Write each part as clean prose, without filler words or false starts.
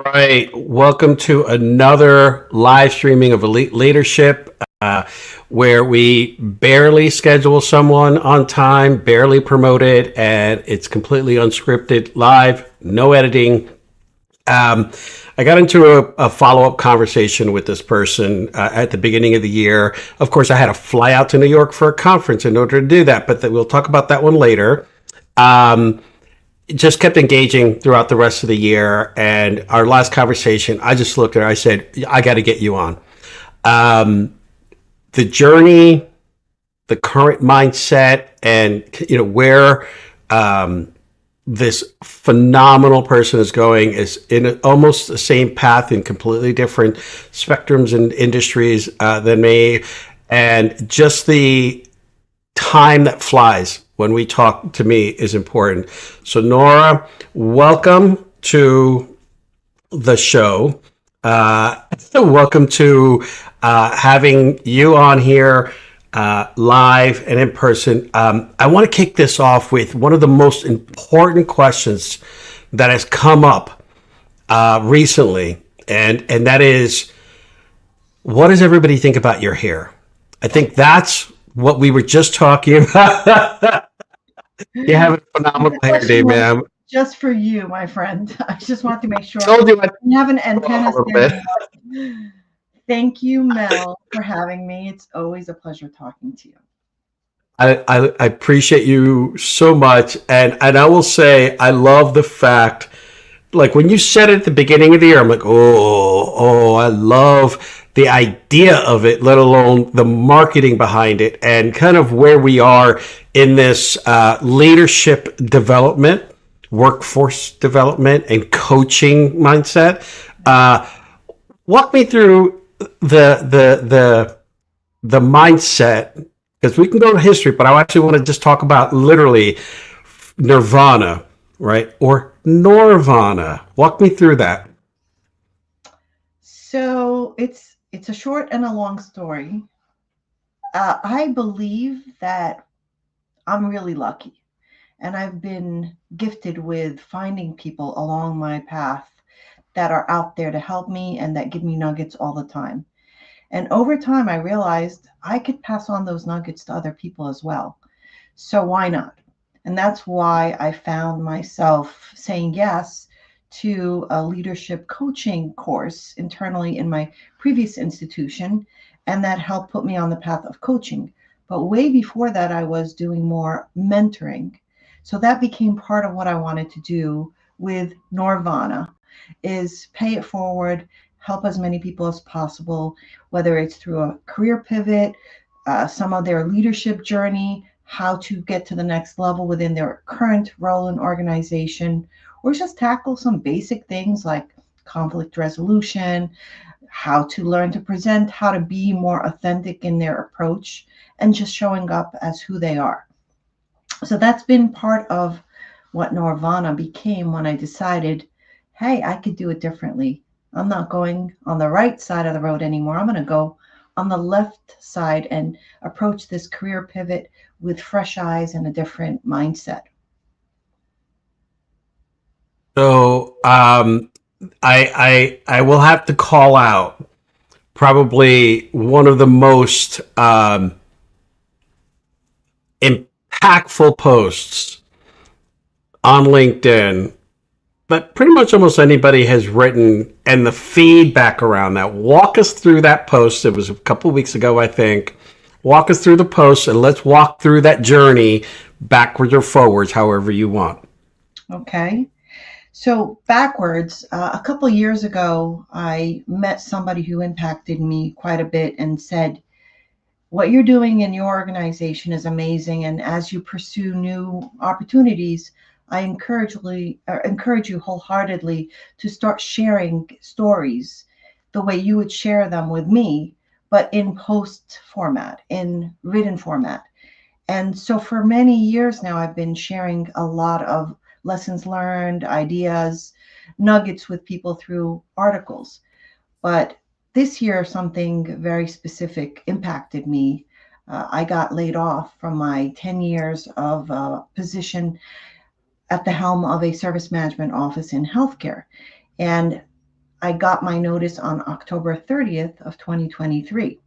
Right. Welcome to another live streaming of Elite Leadership, where we barely schedule someone on time, barely promote it, and it's completely unscripted, live, no editing. Um, I got into a follow up conversation with this person at the beginning of the year. Of course, I had to fly out to New York for a conference in order to do that, but we'll talk about that one later. Um, just kept engaging throughout the rest of the year. And our last conversation, I just looked at her. I said, I got to get you on. Um, the journey, the current mindset, and where this phenomenal person is going is in almost the same path in completely different spectrums and industries than me. And just the time that flies when we talk to me is important. So, Nora, welcome to the show. Welcome to having you on here live and in person. I want to kick this off with one of the most important questions that has come up recently, and that is, what does everybody think about your hair? I think that's what we were just talking about. You have a phenomenal The hair day, question was ma'am. just for you, my friend. I just want to make sure Told you I'd you have an go off a antenna little bit. standing up. Thank you, Mel, for having me. It's always a pleasure talking to you. I appreciate you so much, and I will say I love the fact, like when you said it at the beginning of the year, I'm like, I love the idea of it, let alone the marketing behind it, and kind of where we are in this leadership development, workforce development, and coaching mindset. Uh, Walk me through the mindset, because we can go to history, but I actually want to just talk about literally Nirvana, right? Or Norvana. Walk me through that. So it's a short and a long story. I believe that I'm really lucky, and I've been gifted with finding people along my path that are out there to help me and that give me nuggets all the time. And over time, I realized I could pass on those nuggets to other people as well. So why not? And that's why I found myself saying yes to a leadership coaching course internally in my previous institution. And that helped put me on the path of coaching. But way before that, I was doing more mentoring. So that became part of what I wanted to do with Nirvana is pay it forward, help as many people as possible, whether it's through a career pivot, some of their leadership journey, how to get to the next level within their current role in organization, or just tackle some basic things like conflict resolution, how to learn to present, how to be more authentic in their approach, and just showing up as who they are. So that's been part of what Nirvana became when I decided, hey, I could do it differently. I'm not going on the right side of the road anymore. I'm going to go on the left side and approach this career pivot with fresh eyes and a different mindset. So I will have to call out probably one of the most impactful posts on LinkedIn, but pretty much almost anybody has written, and the feedback around that. Walk us through that post. It was a couple of weeks ago, I think. Walk us through the post, and let's walk through that journey backwards or forwards, however you want. Okay. So, backwards, a couple of years ago, I met somebody who impacted me quite a bit and said, what you're doing in your organization is amazing. And as you pursue new opportunities, I encourage you wholeheartedly to start sharing stories the way you would share them with me, but in post format, in written format. And so for many years now, I've been sharing a lot of lessons learned, ideas, nuggets with people through articles. But this year, something very specific impacted me. I got laid off from my 10 years of position at the helm of a service management office in healthcare. And I got my notice on October 30th of 2023.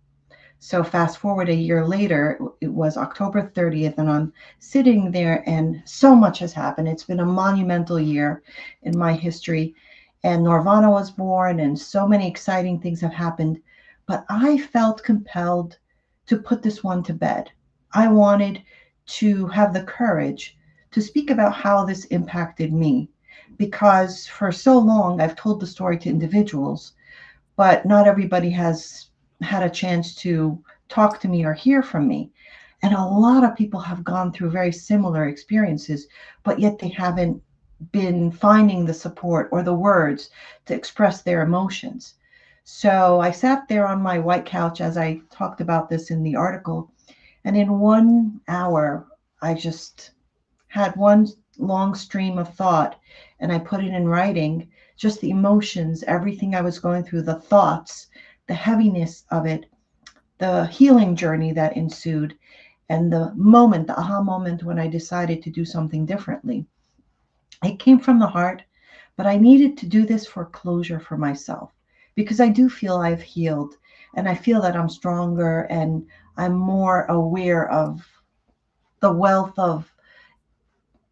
So fast forward a year later, it was October 30th, and I'm sitting there, and so much has happened. It's been a monumental year in my history, and Nirvana was born, and so many exciting things have happened. But I felt compelled to put this one to bed. I wanted to have the courage to speak about how this impacted me, because for so long I've told the story to individuals, but not everybody has had a chance to talk to me or hear from me. And a lot of people have gone through very similar experiences, but yet they haven't been finding the support or the words to express their emotions. So I sat there on my white couch, as I talked about this in the article, and in 1 hour, I just had one long stream of thought, and I put it in writing, just the emotions, everything I was going through, the thoughts, the heaviness of it, the healing journey that ensued, and the moment, the aha moment when I decided to do something differently. It came from the heart, but I needed to do this for closure for myself, because I do feel I've healed, and I feel that I'm stronger, and I'm more aware of the wealth of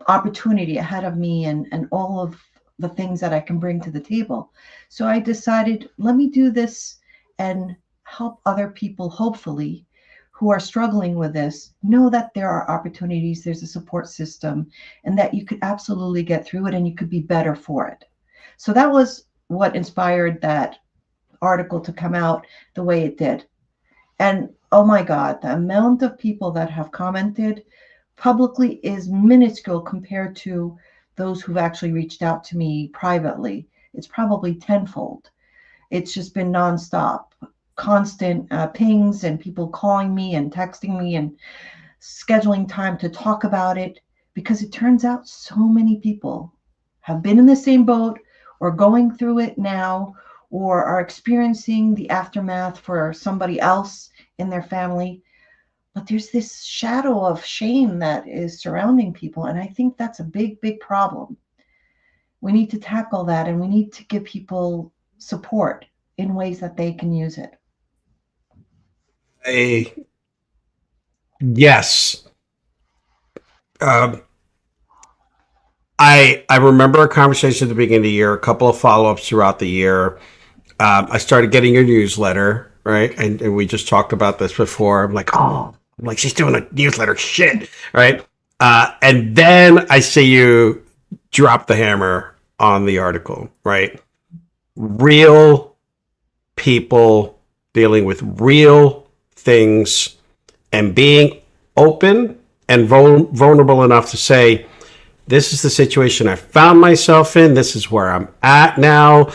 opportunity ahead of me, and all of the things that I can bring to the table. So I decided, let me do this and help other people, hopefully, who are struggling with this, know that there are opportunities, there's a support system, and that you could absolutely get through it and you could be better for it. So that was what inspired that article to come out the way it did. And oh my God, the amount of people that have commented publicly is minuscule compared to those who've actually reached out to me privately. It's probably tenfold. It's just been nonstop, constant pings, and people calling me and texting me and scheduling time to talk about it, because it turns out so many people have been in the same boat or going through it now or are experiencing the aftermath for somebody else in their family. But there's this shadow of shame that is surrounding people. And I think that's a big, big problem. We need to tackle that, and we need to give people support in ways that they can use it. A yes. Um, I remember a conversation at the beginning of the year, a couple of follow ups throughout the year. I started getting your newsletter, right? And we just talked about this before. I'm like, she's doing a newsletter, shit, right? And then I see you drop the hammer on the article, right? Real people dealing with real things and being open and vulnerable enough to say, this is the situation I found myself in. This is where I'm at now.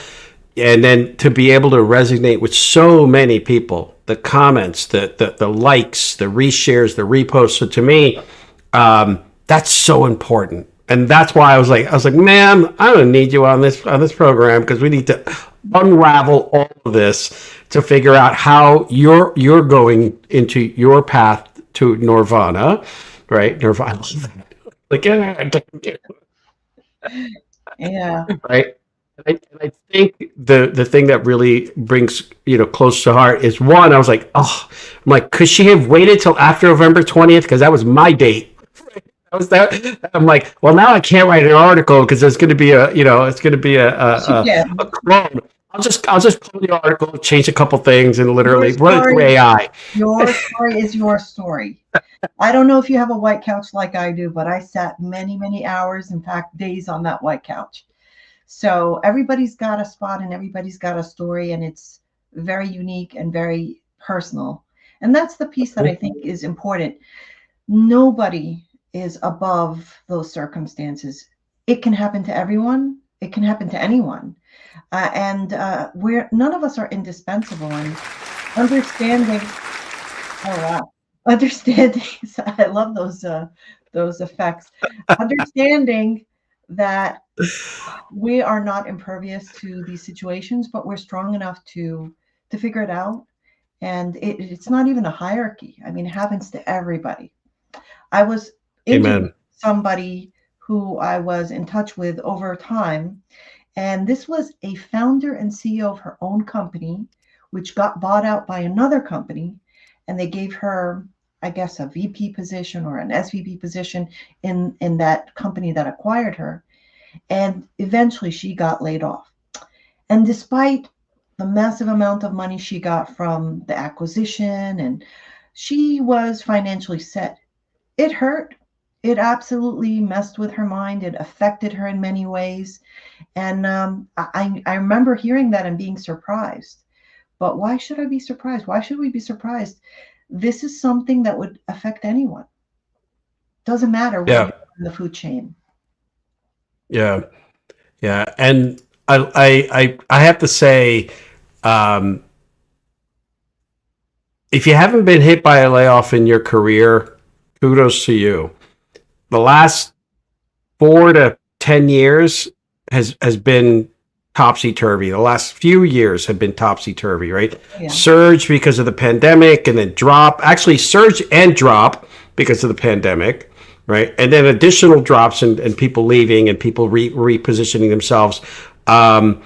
And then to be able to resonate with so many people, the comments, the likes, the reshares, the reposts. So to me, that's so important. And that's why I was like, ma'am, I don't need you on this program, because we need to unravel all of this to figure out how you're going into your path to Nirvana, right? Nirvana, like, Yeah. right? And I think the thing that really brings close to heart is, one, I was like, oh, I'm like, could she have waited till after November 20th, because that was my date. That was that. I'm like, well, now I can't write an article because there's going to be it's going to be She a can. clone. I'll just clone the article, change a couple things, and Your literally run it through story, AI. your story is your story. I don't know if you have a white couch like I do, but I sat many, many hours, in fact, days on that white couch. So everybody's got a spot and everybody's got a story, and it's very unique and very personal. And that's the piece that I think is important. Nobody is above those circumstances. It can happen to everyone. It can happen to anyone, and we're none of us are indispensable. And understanding, oh wow, understanding. I love those effects. Understanding that we are not impervious to these situations, but we're strong enough to figure it out. And it's not even a hierarchy. I mean, it happens to everybody. I was interviewing Amen. somebody who I was in touch with over time, And this was a founder and CEO of her own company, which got bought out by another company. And they gave her, I guess, a VP position or an SVP position in that company that acquired her. And eventually she got laid off. And despite the massive amount of money she got from the acquisition, and she was financially set, it hurt. It absolutely messed with her mind. It affected her in many ways. And I remember hearing that and being surprised. But why should I be surprised? Why should we be surprised? This is something that would affect anyone. Doesn't matter where you Yeah. are in the food chain. Yeah. Yeah. And I have to say, um, if you haven't been hit by a layoff in your career, kudos to you. The last 4 to 10 years has been topsy turvy. The last few years have been topsy turvy, right? Yeah. Surge because of the pandemic, and then drop. Actually, surge and drop because of the pandemic, right? And then additional drops and people leaving and people repositioning themselves. Um,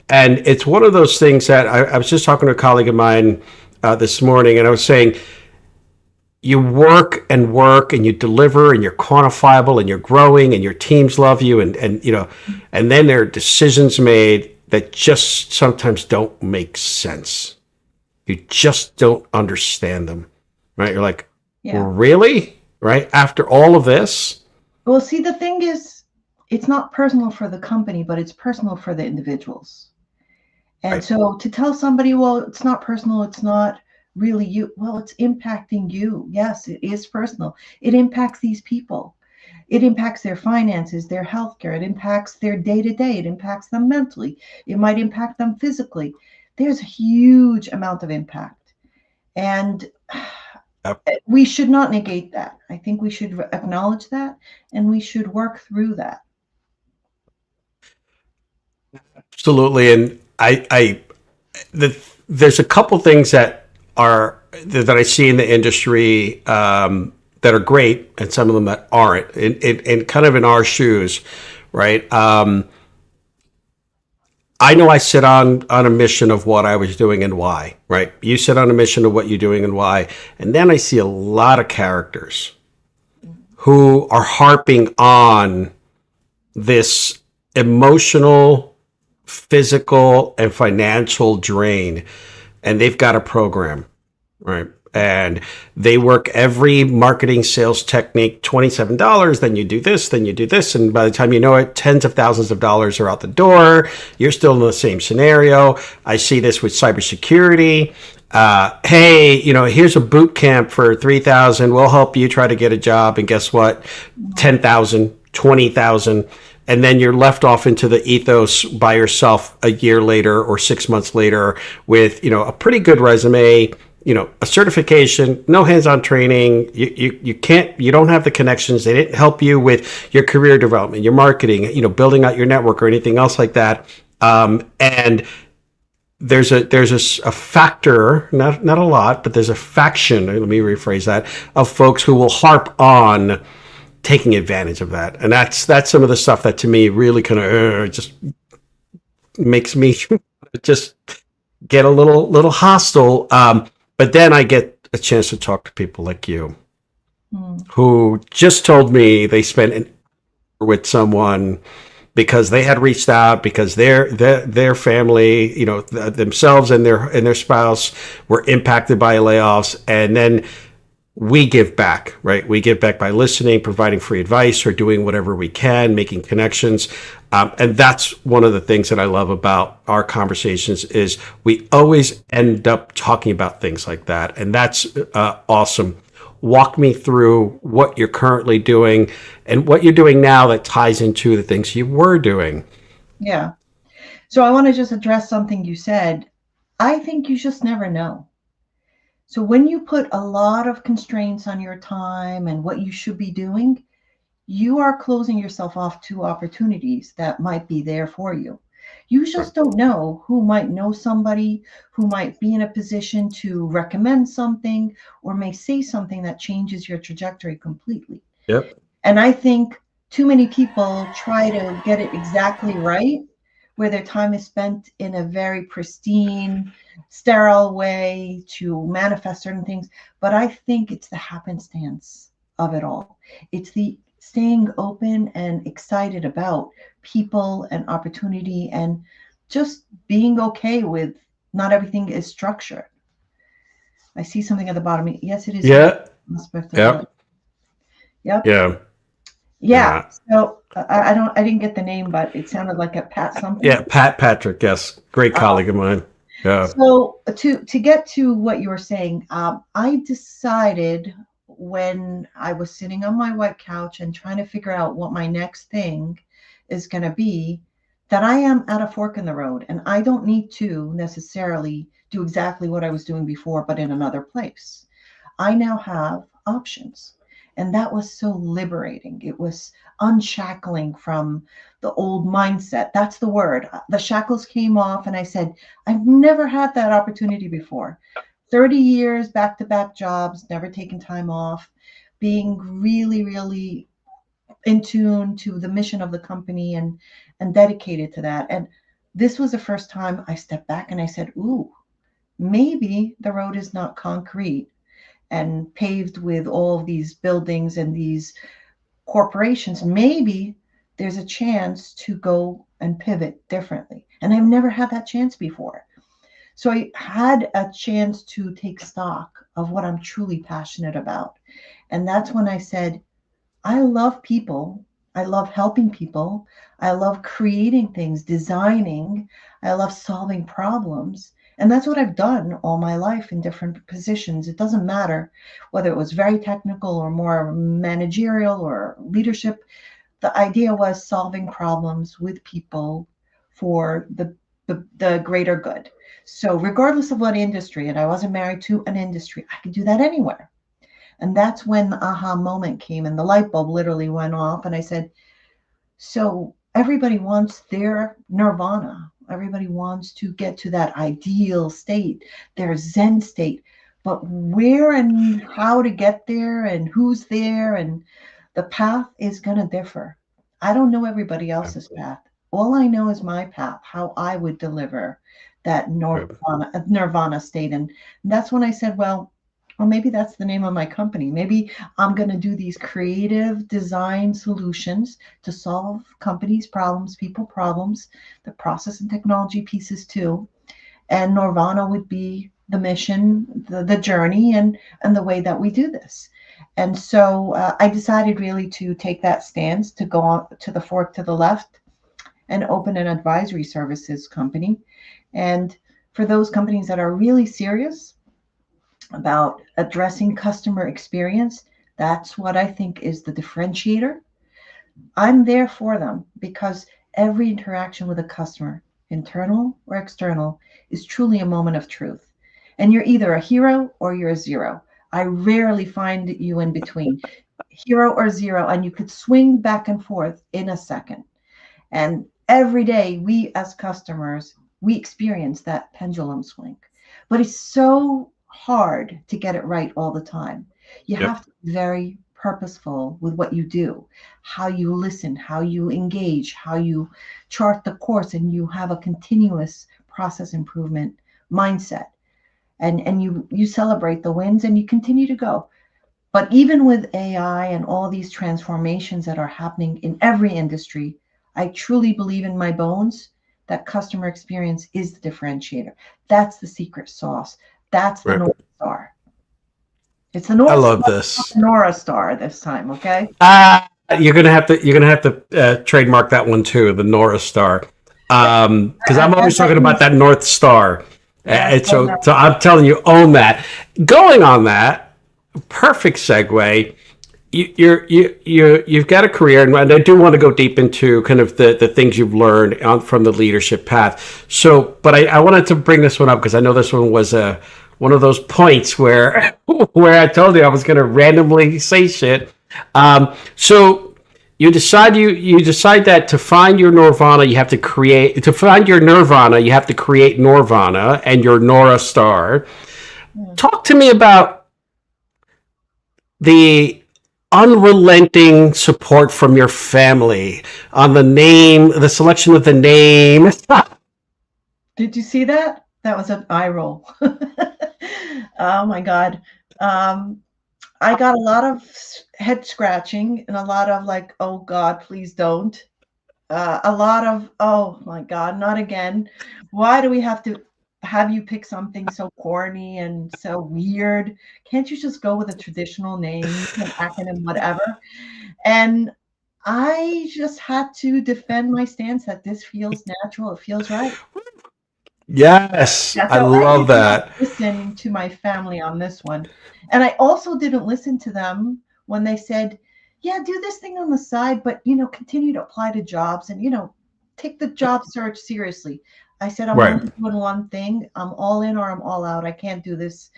and it's one of those things that I was just talking to a colleague of mine this morning, and I was saying, you work and you deliver and you're quantifiable and you're growing and your teams love you, and you know, and then there are decisions made that just sometimes don't make sense. You just don't understand them, right? You're like, Yeah. really? Right? After all of this? Well, see, the thing is, it's not personal for the company, but it's personal for the individuals. And Right. so to tell somebody, well, it's not personal, it's not really you, well, it's impacting you. Yes, it is personal. It impacts these people. It impacts their finances, their healthcare. It impacts their day to day. It impacts them mentally. It might impact them physically. There's a huge amount of impact. And Yep. we should not negate that. I think we should acknowledge that and we should work through that. Absolutely. And there's a couple things that I see in the industry that are great, and some of them that aren't. In kind of in our shoes, right? I know I sit on a mission of what I was doing and why. Right? You sit on a mission of what you're doing and why, and then I see a lot of characters who are harping on this emotional, physical, and financial drain, and they've got a program, right? And they work every marketing sales technique, $27, then you do this, then you do this. And by the time you know it, tens of thousands of dollars are out the door. You're still in the same scenario. I see this with cybersecurity. Hey, you know, here's a boot camp for 3,000. We'll help you try to get a job. And guess what? 10,000, 20,000. And then you're left off into the ethos by yourself a year later or 6 months later with, you know, a pretty good resume, you know, a certification, no hands-on training. You don't have the connections. They didn't help you with your career development, your marketing, you know, building out your network or anything else like that. And there's a factor, not a lot, but there's a faction, let me rephrase that, of folks who will harp on taking advantage of that. And that's some of the stuff that to me really kind of just makes me just get a little hostile. But then I get a chance to talk to people like you who just told me they spent an hour with someone because they had reached out because their family, you know, themselves and their spouse were impacted by layoffs, and then we give back, right? We give back by listening, providing free advice, or doing whatever we can, making connections. And that's one of the things that I love about our conversations is we always end up talking about things like that. And that's awesome. Walk me through what you're currently doing and what you're doing now that ties into the things you were doing. Yeah. So I want to just address something you said. I think you just never know. So when you put a lot of constraints on your time and what you should be doing, you are closing yourself off to opportunities that might be there for you. You just don't know who might know somebody who might be in a position to recommend something or may say something that changes your trajectory completely. Yep. And I think too many people try to get it exactly right where their time is spent in a very pristine, sterile way to manifest certain things. But I think it's the happenstance of it all. It's the staying open and excited about people and opportunity and just being okay with not everything is structured. I see something at the bottom. Yes, it is a Yeah. aspect of it. Yep. Yep. Yeah. Yeah. Yeah. So I didn't get the name, but it sounded like a Pat something. Yeah. Pat Patrick. Yes. Great colleague of mine. Yeah. So to get to what you were saying, I decided when I was sitting on my white couch and trying to figure out what my next thing is going to be, that I am at a fork in the road, and I don't need to necessarily do exactly what I was doing before, but in another place. I now have options. And that was so liberating. It was unshackling from the old mindset. That's the word. The shackles came off, and I said, I've never had that opportunity before. 30 years, back to back jobs, never taken time off, being really, really in tune to the mission of the company and dedicated to that. And this was the first time I stepped back and I said, ooh, maybe the road is not concrete and paved with all of these buildings and these corporations. Maybe there's a chance to go and pivot differently. And I've never had that chance before. So I had a chance to take stock of what I'm truly passionate about. And that's when I said, I love people. I love helping people. I love creating things, designing. I love solving problems. And that's what I've done all my life in different positions. It doesn't matter whether it was very technical or more managerial or leadership. The idea was solving problems with people for the greater good. So, regardless of what industry, and I wasn't married to an industry, I could do that anywhere. And that's when the aha moment came and the light bulb literally went off. And I said, so everybody wants their nirvana. Everybody wants to get to that ideal state, their Zen state. But where and how to get there and who's there and the path is going to differ. I don't know everybody else's path. All I know is my path, how I would deliver that nirvana state. And that's when I said, well, or maybe that's the name of my company. Maybe I'm going to do these creative design solutions to solve companies' problems, people problems, the process and technology pieces too. And Nirvana would be the mission, the journey, and the way that we do this. And so I decided really to take that stance to go on to the fork to the left and open an advisory services company. And for those companies that are really serious about addressing customer experience, that's what I think is the differentiator. I'm there for them because every interaction with a customer, internal or external, is truly a moment of truth. And you're either a hero or you're a zero. I rarely find you in between, hero or zero, and you could swing back and forth in a second. And every day, we as customers, we experience that pendulum swing. But it's so hard to get it right all the time. You Yep. have to be very purposeful with what you do, how you listen, how you engage, how you chart the course, and you have a continuous process improvement mindset. And you celebrate the wins and you continue to go. But even with AI and all these transformations that are happening in every industry, I truly believe in my bones that customer experience is the differentiator. That's the secret sauce. That's the Right. North Star. It's the I North love Star, this. Nora Star this time, okay? You're gonna have to trademark that one too, the North Star, because I'm As always I talking about use, that North Star, yes, and I know. so I'm telling you, own that. Going on that, perfect segue. You've got a career, and I do want to go deep into kind of the things you've learned from the leadership path. So, but I wanted to bring this one up because I know this one was one of those points where where I told you I was going to randomly say shit. So you decide that to find your nirvana, you have to create to find your nirvana, you have to create nirvana and your Nora star. Hmm. Talk to me about the unrelenting support from your family on the name, the selection of the name. Did you see that? That was an eye roll. Oh my God. Um, I got a lot of head scratching and a lot of like, oh God, please don't. A lot of, oh my God, not again. Why do we have to have you pick something so corny and so weird? Can't you just go with a traditional name, an acronym, whatever? And I just had to defend my stance that this feels natural. It feels right. Yes, Yeah, I so I love did not that. listen to my family on this one. And I also didn't listen to them when they said, yeah, do this thing on the side, but continue to apply to jobs and take the job search seriously. I said I'm Right. only doing one thing. I'm all in or I'm all out. I can't do this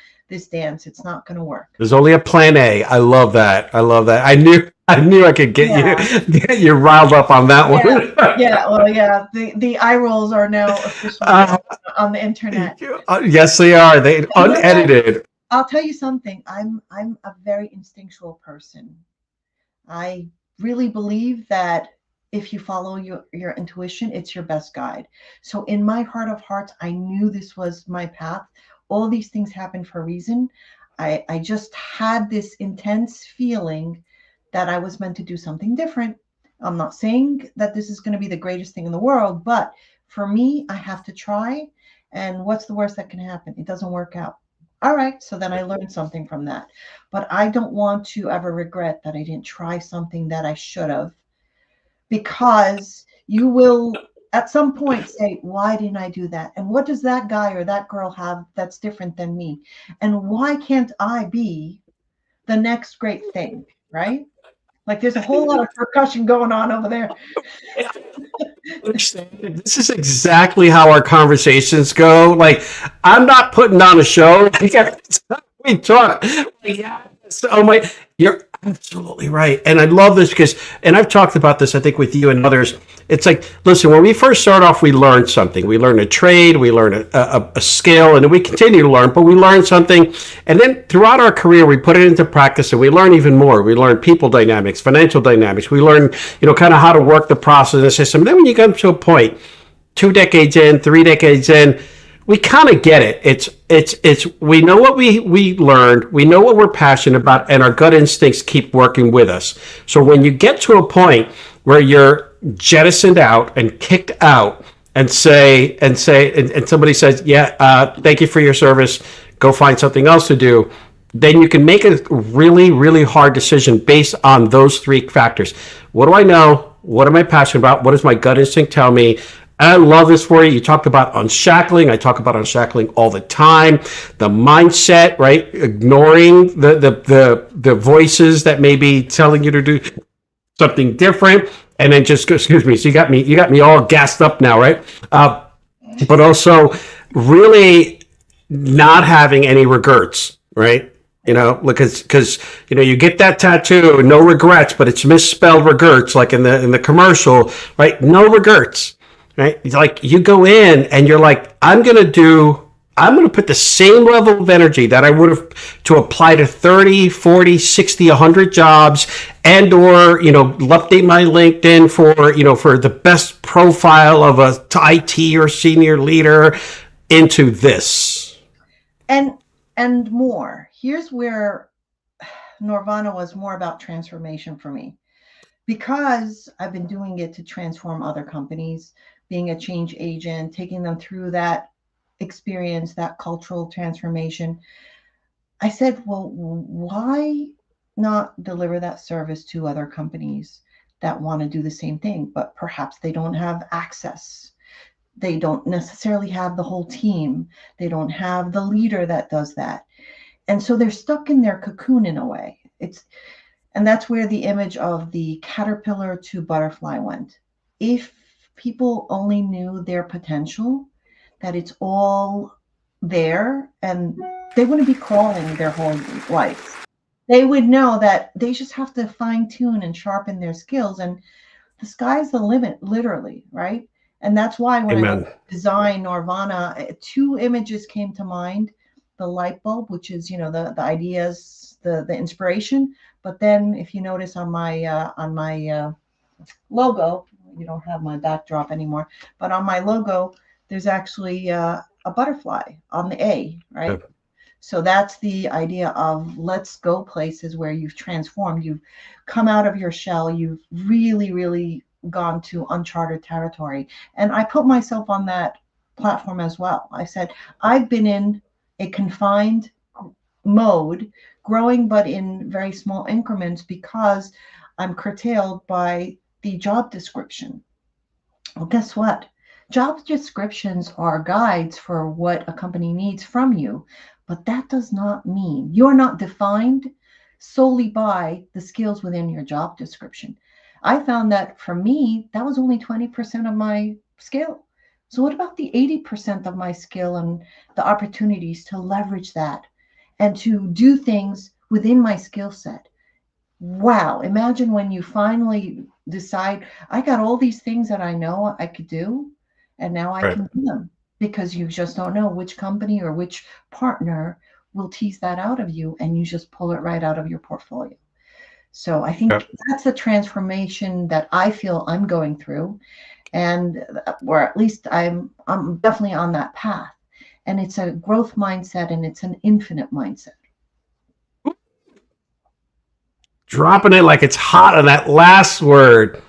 dance. It's not going to work. There's only a plan A. I love that. I love that. I knew I could get you Yeah. get you riled up on that Yeah. one. Yeah, well, yeah, the eye rolls are now officially uh, on the internet. yes, they are. They You know what? unedited. I'll tell you something. I'm a very instinctual person. I really believe that if you follow your intuition, it's your best guide. So in my heart of hearts, I knew this was my path. All these things happen for a reason. I just had this intense feeling that I was meant to do something different. I'm not saying that this is going to be the greatest thing in the world, but for me, I have to try. And what's the worst that can happen? It doesn't work out. All right, so then I learned something from that. But I don't want to ever regret that I didn't try something that I should have, because you will at some point say, why didn't I do that? And what does that guy or that girl have that's different than me? And why can't I be the next great thing? Right? Like there's a whole lot of percussion going on over there. Understand. This is exactly how our conversations go. Like, I'm not putting on a show. Like, every time we talk, like, yes, oh my, you're absolutely right. And I love this because, and I've talked about this, I think, with you and others. It's like, listen, when we first start off, we learn something. We learn a trade, we learn a skill, and then we continue to learn, but we learn something. And then throughout our career, we put it into practice and we learn even more. We learn people dynamics, financial dynamics. We learn, kind of how to work the process and the system. And then when you come to a point, 2 decades in, 3 decades in, we kind of get it. It's we know what we learned, we know what we're passionate about, and our gut instincts keep working with us. So when you get to a point where you're jettisoned out and kicked out, and somebody says, yeah, thank you for your service, go find something else to do, then you can make a really, really hard decision based on those three factors. What do I know? What am I passionate about? What does my gut instinct tell me? I love this for you. You talked about unshackling. I talk about unshackling all the time. The mindset, right? Ignoring the voices that may be telling you to do something different, and then just excuse me. So you got me all gassed up now, right? But also really not having any regrets, right? Because you get that tattoo, no regrets, but it's misspelled regrets, like in the commercial, right? No regrets, right? It's like you go in and you're like, I'm gonna put the same level of energy that I would have to apply to 30, 40, 60, 100 jobs, and or update my LinkedIn for the best profile of a IT or senior leader into this. And more. Here's where Nirvana was more about transformation for me, because I've been doing it to transform other companies, being a change agent, taking them through that experience, that cultural transformation. I said, well, why not deliver that service to other companies that want to do the same thing, but perhaps they don't have access? They don't necessarily have the whole team. They don't have the leader that does that. And so they're stuck in their cocoon in a way. And that's where the image of the caterpillar to butterfly went. If people only knew their potential, that it's all there, and they wouldn't be crawling their whole life. They would know that they just have to fine tune and sharpen their skills, and the sky's the limit, literally, right? And that's why when I went Amen. to design Nirvana, two images came to mind: the light bulb, which is the ideas, the inspiration. But then, if you notice on my logo, you don't have my backdrop anymore, but on my logo, there's actually a butterfly on the A, right? So that's the idea of let's go places where you've transformed, you've come out of your shell, you've really, really gone to uncharted territory. And I put myself on that platform as well. I said, I've been in a confined mode, growing but in very small increments because I'm curtailed by the job description. Well, guess what? Job descriptions are guides for what a company needs from you, but that does not mean you're not defined solely by the skills within your job description. I found that for me, that was only 20% of my skill. So, what about the 80% of my skill and the opportunities to leverage that and to do things within my skill set? Wow, imagine when you finally decide, I got all these things that I know I could do, and now I Right. can do them because you just don't know which company or which partner will tease that out of you, and you just pull it right out of your portfolio. So I think Yep. that's the transformation that I feel I'm going through, and or at least I'm definitely on that path. And it's a growth mindset and it's an infinite mindset. Dropping it like it's hot on that last word,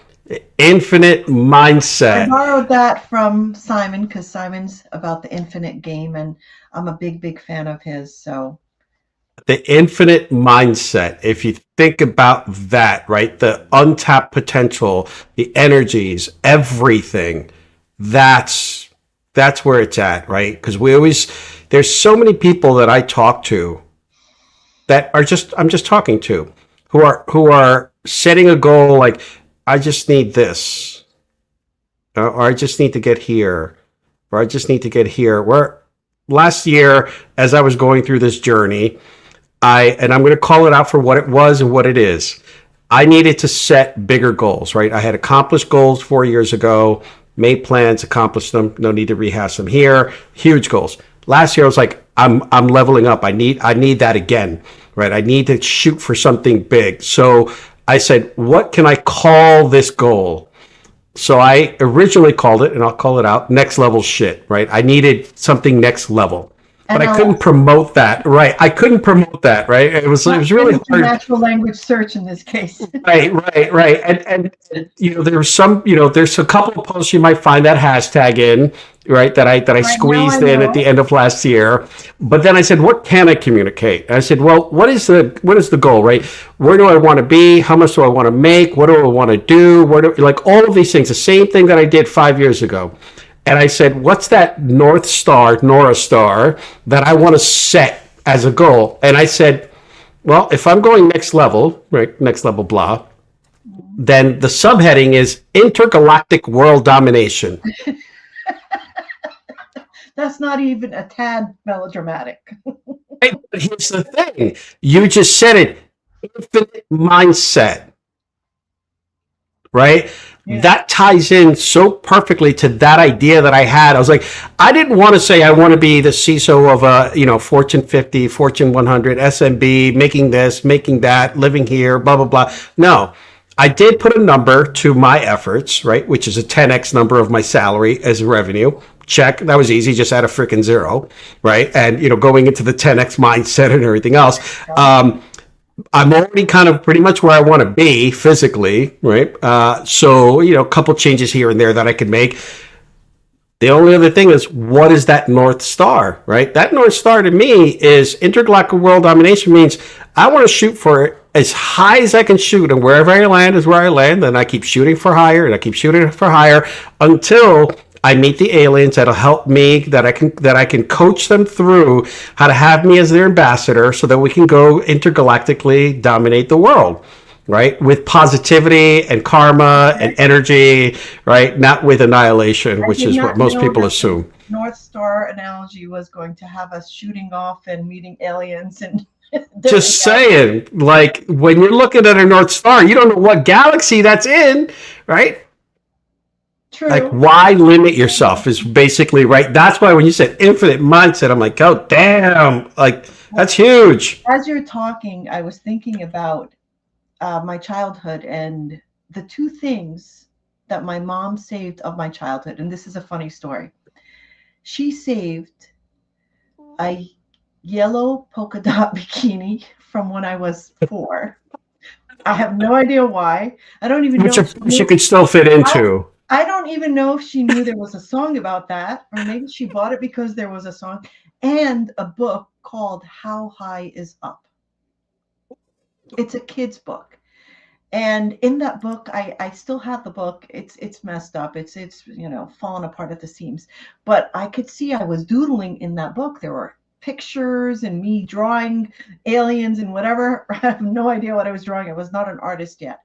infinite I mindset. borrowed that from Simon because Simon's about the infinite game, and I'm a big, big fan of his. So, The infinite mindset. If you think about that, right? The untapped potential, the energies, everything. That's that's where it's at, right? Because we always there's so many people that I talk to that are just I'm just talking to who are setting a goal like I just need this, or I just need to get here, or I just need to get here. Where last year, as I was going through this journey, I'm going to call it out for what it was and what it is. I needed to set bigger goals, right? I had accomplished goals 4 years ago, made plans, accomplished them. No need to rehash them here. Huge goals. Last year, I was like, I'm leveling up. I need that again, right? I need to shoot for something big. So I said, what can I call this goal? So I originally called it, and I'll call it out, next level shit, right? I needed something next level, but and I I'll couldn't promote that, right? I couldn't promote that, right? It not was get really into hard. natural language search in this case. Right. And there's some, there's a couple of posts you might find that hashtag in, right? That I Right now, I squeezed in at the know. end of last year. But then I said, what can I communicate? And I said, well, what is the goal, right? Where do I want to be? How much do I want to make? What do I want to do? Like all of these things, the same thing that I did 5 years ago. And I said, what's that North Star, Nora Star that I want to set as a goal? And I said, well, if I'm going next level, right, next level blah, then the subheading is intergalactic world domination. That's not even a tad melodramatic. Right? But here's the thing. You just said it. Infinite mindset, right? Yeah. That ties in so perfectly to that idea that I had. I was like, I didn't want to say I want to be the CISO of a, Fortune 50, Fortune 100, SMB, making this, making that, living here, blah, blah, blah. No, I did put a number to my efforts, right? Which is a 10x number of my salary as revenue. Check. That was easy. Just add a freaking zero, right? And, going into the 10x mindset and everything else. I'm already kind of pretty much where I want to be physically, right? So, a couple changes here and there that I could make. The only other thing is, what is that North Star, right? That North Star to me is intergalactic world domination means I want to shoot for as high as I can shoot, and wherever I land is where I land, and I keep shooting for higher, and I keep shooting for higher until I meet the aliens that'll help me, that I can coach them through how to have me as their ambassador so that we can go intergalactically dominate the world, right? With positivity and karma and energy, right? Not with annihilation, I which did is what not most know people that the assume. North Star analogy was going to have us shooting off and meeting aliens and different Just galaxies. saying, like when you're looking at a North Star, you don't know what galaxy that's in, right? Like, True. why limit yourself is basically right. That's why when you said infinite mindset, I'm like, oh, damn. Like, That's huge. As you're talking, I was thinking about my childhood and the two things that my mom saved of my childhood. And this is a funny story. She saved a yellow polka dot bikini from when I was 4. I have no idea why. I don't even Which know if of she course you knew. could still fit I, into. I don't even know if she knew there was a song about that, or maybe she bought it because there was a song and a book called How High Is Up. It's a kid's book. And in that book, I still have the book. It's messed up. It's fallen apart at the seams. But I could see I was doodling in that book. There were pictures and me drawing aliens and whatever. I have no idea what I was drawing. I was not an artist yet.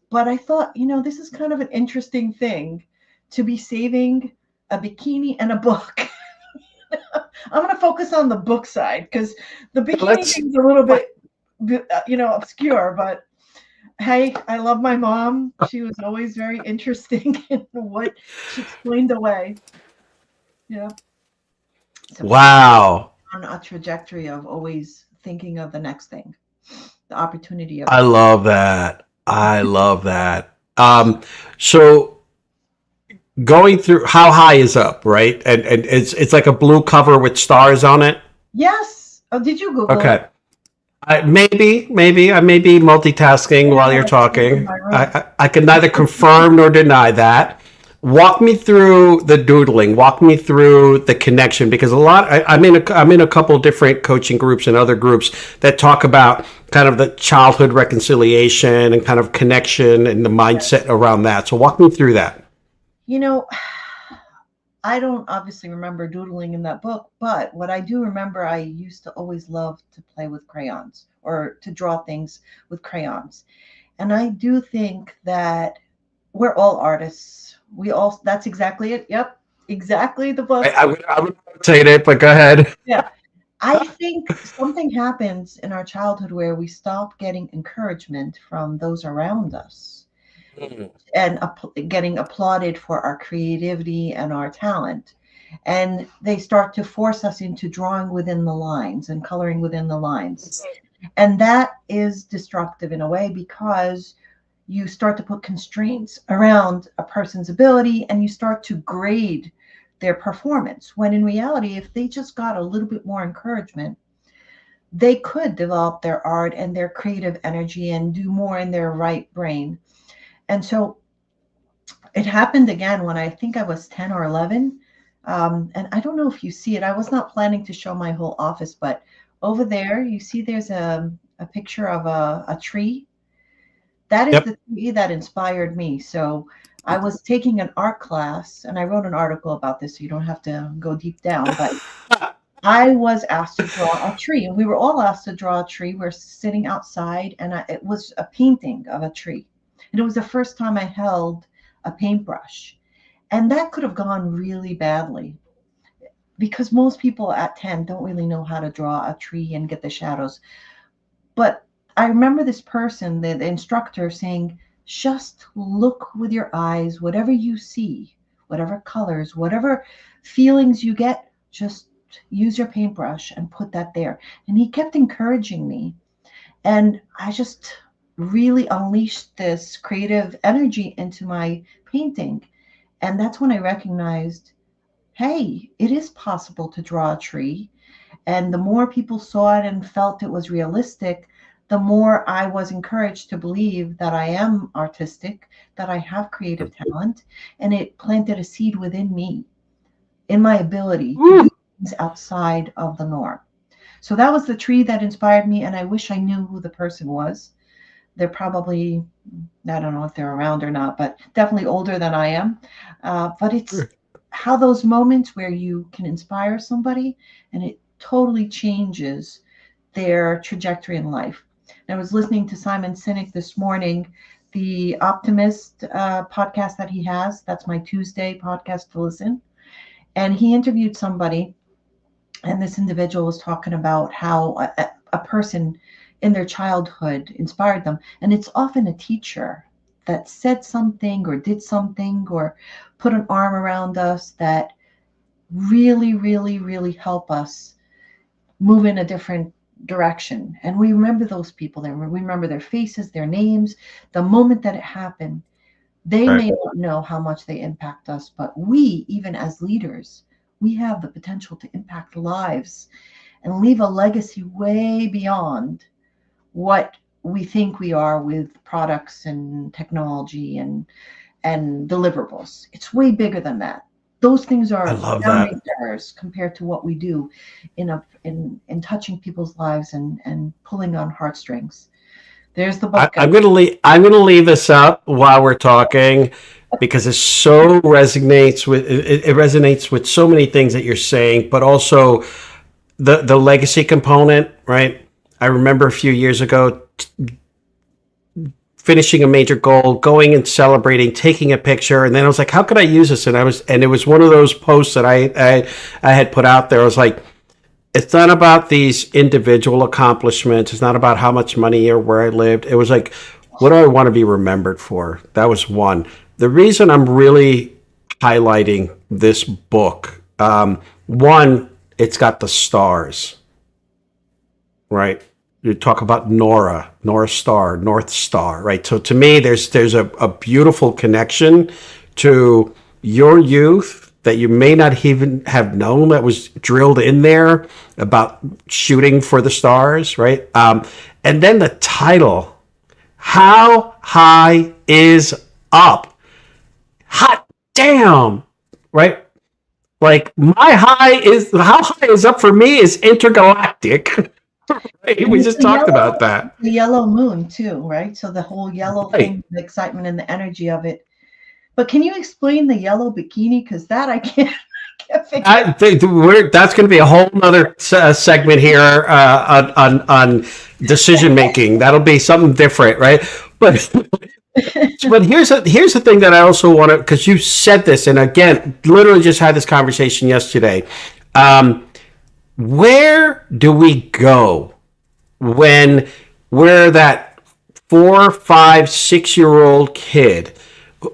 But I thought, this is kind of an interesting thing to be saving a bikini and a book. I'm going to focus on the book side because the bikini Let's thing's a little bit, obscure, but hey, I love my mom. She was always very interesting in what she explained away. Yeah. So she's wow. on a trajectory of always thinking of the next thing, the opportunity of I the love that. I love that. So going through how high is up, right? And it's like a blue cover with stars on it. Yes. Oh, did you Google it? Okay. Maybe I may be multitasking I while have you're a cube in talking. my room. I can neither confirm nor deny that. Walk me through the doodling. Walk me through the connection because I'm in a couple different coaching groups and other groups that talk about kind of the childhood reconciliation and kind of connection and the mindset around that. So walk me through that. You know, I don't obviously remember doodling in that book, but what I do remember, I used to always love to play with crayons or to draw things with crayons. And I do think that we're all artists. That's exactly it. Yep, exactly the book. I would rotate it, but go ahead. Yeah. I think something happens in our childhood where we stop getting encouragement from those around us and getting applauded for our creativity and our talent. And they start to force us into drawing within the lines and coloring within the lines. And that is destructive in a way because you start to put constraints around a person's ability and you start to grade their performance. When in reality, if they just got a little bit more encouragement, they could develop their art and their creative energy and do more in their right brain. And so it happened again when I think I was 10 or 11. And I don't know if you see it. I was not planning to show my whole office, but over there, you see there's a picture of a tree. That is Yep. the tree that inspired me. So I was taking an art class, and I wrote an article about this, so you don't have to go deep down. But I was asked to draw a tree, and we were all asked to draw a tree. We're sitting outside, and it was a painting of a tree. And it was the first time I held a paintbrush. And that could have gone really badly because most people at 10 don't really know how to draw a tree and get the shadows. But I remember this person, the instructor, saying, just look with your eyes, whatever you see, whatever colors, whatever feelings you get, just use your paintbrush and put that there. And he kept encouraging me. And I just really unleashed this creative energy into my painting. And that's when I recognized, hey, it is possible to draw a tree. And the more people saw it and felt it was realistic, the more I was encouraged to believe that I am artistic, that I have creative talent, and it planted a seed within me in my ability to do things outside of the norm. So that was the tree that inspired me, and I wish I knew who the person was. They're probably, I don't know if they're around or not, but definitely older than I am. But it's how those moments where you can inspire somebody and it totally changes their trajectory in life. And I was listening to Simon Sinek this morning, the Optimist podcast that he has. That's my Tuesday podcast to listen. And he interviewed somebody, and this individual was talking about how a person in their childhood inspired them. And it's often a teacher that said something or did something or put an arm around us that really, really, really help us move in a different direction. And we remember those people there. We remember their faces, their names, the moment that it happened. They Right. may not know how much they impact us, but we, even as leaders, we have the potential to impact lives and leave a legacy way beyond what we think we are with products and technology and deliverables. It's way bigger than that. Those things I are love rounding that. errors compared to what we do in touching people's lives and pulling on heartstrings. There's the book, guys. I'm gonna leave this up while we're talking because it so resonates with it resonates with so many things that you're saying, but also the legacy component, right? I remember a few years ago finishing a major goal, going and celebrating, taking a picture, and then I was like, "How could I use this?" And it was one of those posts that I had put out there. I was like, "It's not about these individual accomplishments. It's not about how much money or where I lived. It was like, what do I want to be remembered for?" That was one. The reason I'm really highlighting this book, one, it's got the stars, right? You talk about Nora Star, North Star, right? So to me, there's a beautiful connection to your youth that you may not even have known that was drilled in there about shooting for the stars, right? And then the title, How High Is Up? Hot damn, right? Like how high is up for me is intergalactic. Right? And We it's just talked about that. the yellow moon too, right? So the whole yellow Right. thing, the excitement and the energy of it. But can you explain the yellow bikini? Because that I can't, can't figure out. That's going to be a whole other segment here on decision making. That'll be something different, right? But here's the thing that I also want to, because you said this, and again, literally just had this conversation yesterday. Um, where do we go when we're that 4, 5, 6 year old kid,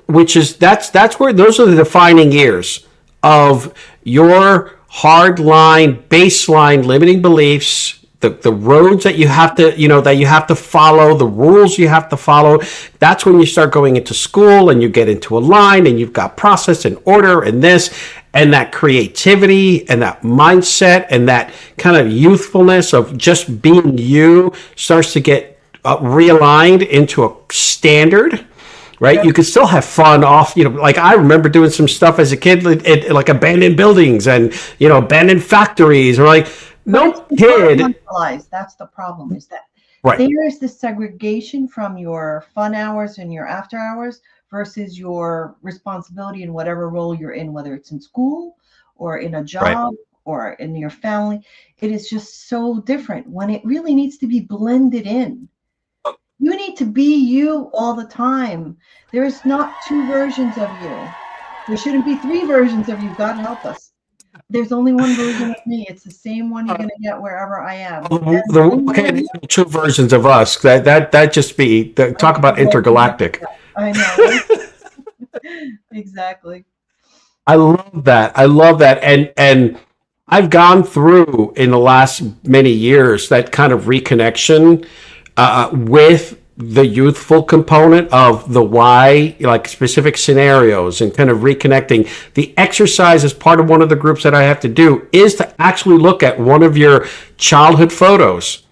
which is that's where those are the defining years of your hard line, baseline limiting beliefs, the roads that you have to, that you have to follow, the rules you have to follow. That's when you start going into school and you get into a line and you've got process and order and this and that creativity and that mindset and that kind of youthfulness of just being you starts to get realigned into a standard, right? Yep. You can still have fun off, like I remember doing some stuff as a kid, like abandoned buildings and, abandoned factories, or like But it's no kid, compartmentalized. That's the problem, is that right, there is this segregation from your fun hours and your after hours versus your responsibility in whatever role you're in, whether it's in school or in a right. job or in your family. It is just so different when it really needs to be blended in. You need to be you all the time. There is not two versions of you. There shouldn't be three versions of you. God help us. There's only one version of me. It's the same one you're going to get wherever I am. And The when world you're can't with handle two versions of us. That just be talk about intergalactic. I know, right? Exactly. I love that. I love that. And I've gone through in the last many years that kind of reconnection with the youthful component of the why, like specific scenarios and kind of reconnecting. The exercise as part of one of the groups that I have to do is to actually look at one of your childhood photos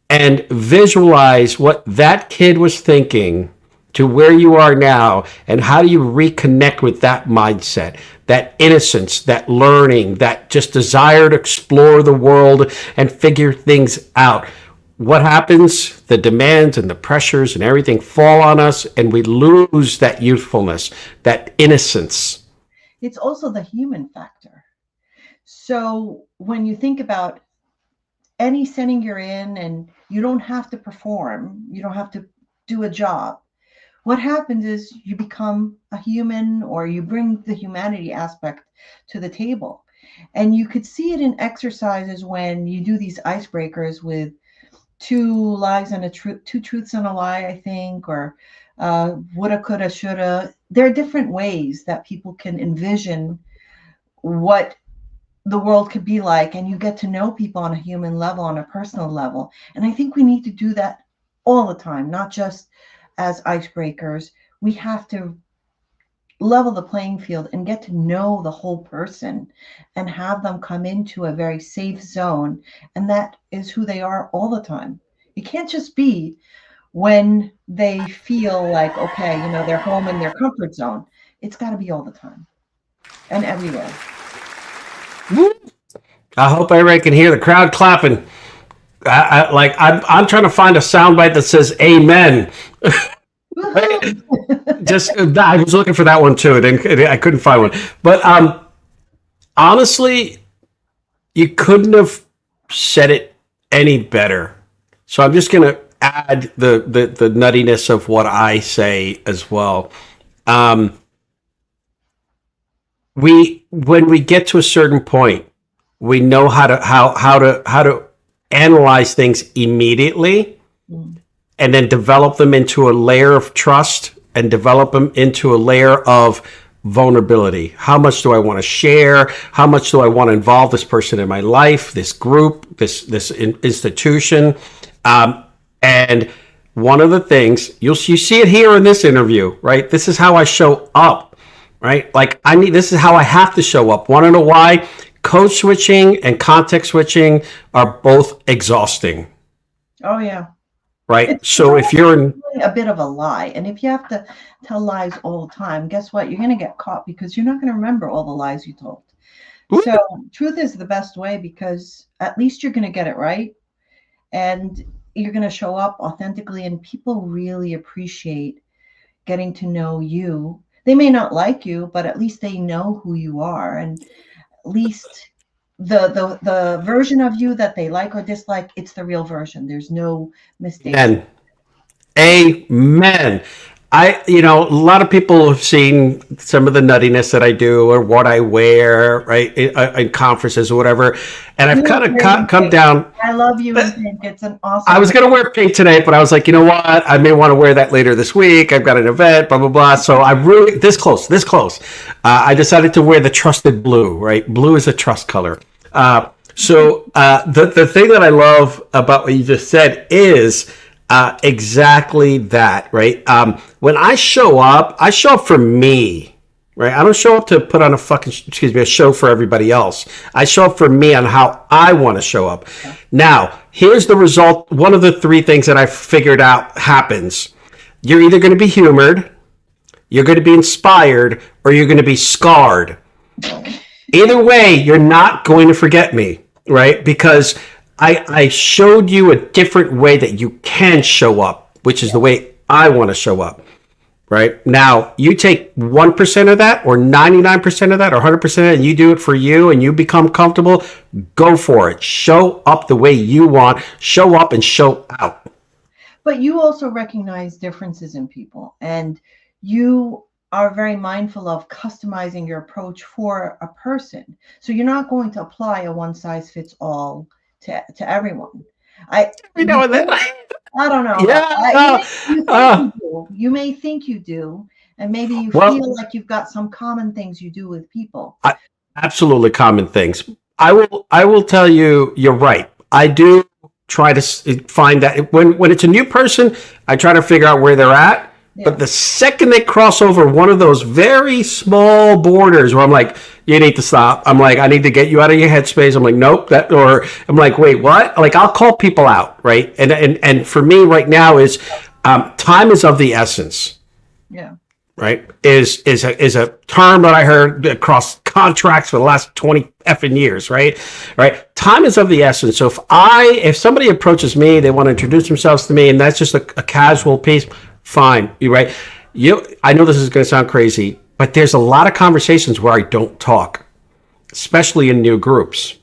and visualize what that kid was thinking to where you are now, and how do you reconnect with that mindset, that innocence, that learning, that just desire to explore the world and figure things out. What happens? The demands and the pressures and everything fall on us, and we lose that youthfulness, that innocence. It's also the human factor. So when you think about any setting you're in and you don't have to perform, you don't have to do a job. What happens is you become a human, or you bring the humanity aspect to the table. And you could see it in exercises when you do these icebreakers with two lies and a truth, two truths and a lie, I think, or woulda, coulda, shoulda. There are different ways that people can envision what the world could be like, and you get to know people on a human level, on a personal level. And I think we need to do that all the time, not just as icebreakers. We have to level the playing field and get to know the whole person and have them come into a very safe zone. And that is who they are all the time. You can't just be when they feel like, okay, they're home in their comfort zone. It's got to be all the time and everywhere. I hope everybody can hear the crowd clapping. I'm trying to find a soundbite that says "Amen." Just I was looking for that one too, and I couldn't find one. But honestly, you couldn't have said it any better. So I'm just gonna add the nuttiness of what I say as well. When we get to a certain point, we know how to analyze things immediately, and then develop them into a layer of trust and develop them into a layer of vulnerability. How much do I want to share? How much do I want to involve this person in my life, this group, this institution? And one of the things you see it here in this interview, right? This is how I show up, right? Like this is how I have to show up. Want to know why? Code switching and context switching are both exhausting. Oh yeah. Right. So if you're in a bit of a lie, and if you have to tell lies all the time, guess what? You're going to get caught because you're not going to remember all the lies you told. Ooh. So truth is the best way, because at least you're going to get it right. And you're going to show up authentically, and people really appreciate getting to know you. They may not like you, but at least they know who you are. And at least the version of you that they like or dislike, it's the real version. There's no mistake. Amen. A lot of people have seen some of the nuttiness that I do or what I wear, right, in conferences or whatever. And I've kind of come down. I love you in pink. It's an awesome. I was going to wear pink today, but I was like, you know what? I may want to wear that later this week. I've got an event, blah, blah, blah. So I really, this close. I decided to wear the trusted blue, right? Blue is a trust color. So the thing that I love about what you just said is exactly that, right? When I show up for me, right? I don't show up to put on a show for everybody else. I show up for me on how I want to show up. Okay. Now, here's the result. One of the three things that I figured out happens. You're either going to be humored, you're going to be inspired, or you're going to be scarred. Either way, you're not going to forget me, right? Because I showed you a different way that you can show up, which is the way I want to show up, right? Now, you take 1% of that or 99% of that or 100% of that, and you do it for you and you become comfortable, go for it. Show up the way you want. Show up and show out. But you also recognize differences in people, and you are very mindful of customizing your approach for a person. So you're not going to apply a one-size-fits-all to everyone. Every now and then. I don't know. Yeah. You may think you do, and maybe you feel like you've got some common things you do with people. Absolutely common things. I will tell you, you're right. I do try to find that when it's a new person, I try to figure out where they're at. Yeah. But the second they cross over one of those very small borders where I'm like, you need to stop. I'm like, I need to get you out of your headspace. I'm like, nope. Or I'm like, wait, what? Like, I'll call people out, right? And for me right now is time is of the essence. Yeah. Right? Is a term that I heard across contracts for the last 20 effing years, right? Right? Time is of the essence. So if somebody approaches me, they want to introduce themselves to me, and that's just a casual piece, fine. You're right. I know this is going to sound crazy, but there's a lot of conversations where I don't talk, especially in new groups.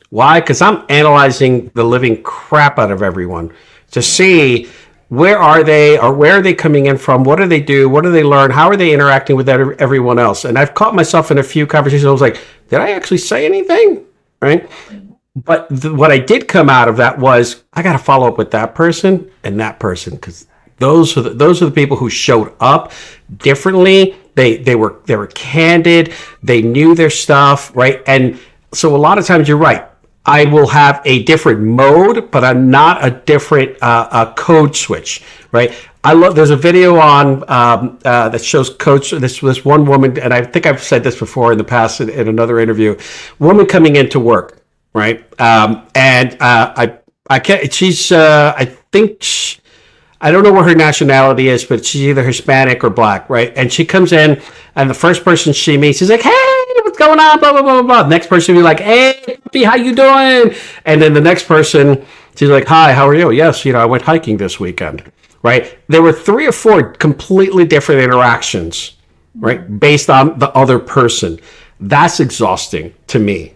Why? Because I'm analyzing the living crap out of everyone to see where are they, or where are they coming in from? What do they do? What do they learn? How are they interacting with everyone else? And I've caught myself in a few conversations. I was like, did I actually say anything? Right? But what I did come out of that was I got to follow up with that person and that person, because those are the people who showed up differently. They were candid. They knew their stuff, right? And So a lot of times you're right. I will have a different mode, but I'm not a different code switch, right? I love. There's a video on that shows coach. This one woman, and I think I've said this before in the past in another interview. Woman coming into work, right? And I can't. She's I think. I don't know what her nationality is, but she's either Hispanic or black, right? And she comes in, and the first person she meets, she's like, "Hey, what's going on?" Blah blah blah blah blah. Next person will be like, "Hey, puppy, how you doing?" And then the next person, she's like, "Hi, how are you?" "Yes, I went hiking this weekend." Right? There were 3 or 4 completely different interactions, right, based on the other person. That's exhausting to me.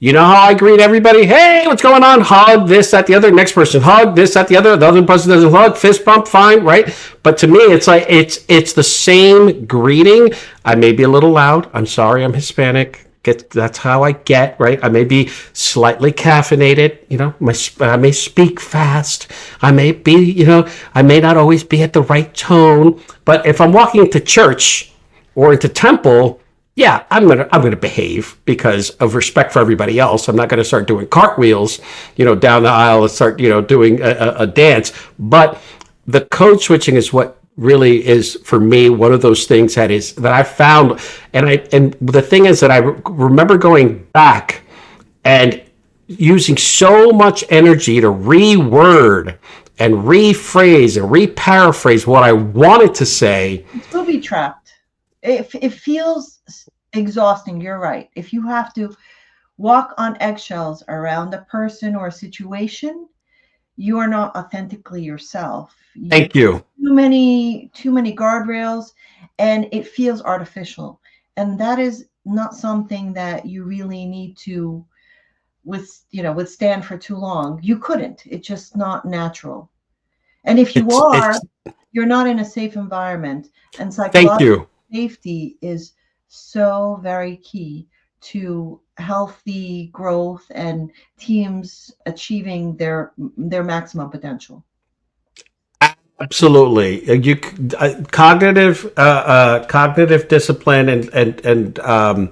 You know how I greet everybody? Hey, what's going on? Hug, this, that, the other. Next person, hug, this, that, the other. The other person doesn't hug, fist bump, fine, right? But to me, it's like it's the same greeting. I may be a little loud. I'm sorry, I'm Hispanic. That's how I get, right? I may be slightly caffeinated. I may speak fast. I may be, I may not always be at the right tone. But if I'm walking into church or into temple, yeah, I'm gonna behave because of respect for everybody else. I'm not gonna start doing cartwheels, down the aisle and start, doing a dance. But the code switching is what really is for me one of those things that I found, and the thing is that I remember going back and using so much energy to reword and rephrase and reparaphrase what I wanted to say. You'll be trapped. It feels exhausting. You're right. If you have to walk on eggshells around a person or a situation, you are not authentically yourself. Thank you. Too many guardrails, and it feels artificial. And that is not something that you really need to withstand for too long. You couldn't. It's just not natural. And if you you're not in a safe environment. And psychological safety is so very key to healthy growth and teams achieving their maximum potential. Absolutely, cognitive discipline and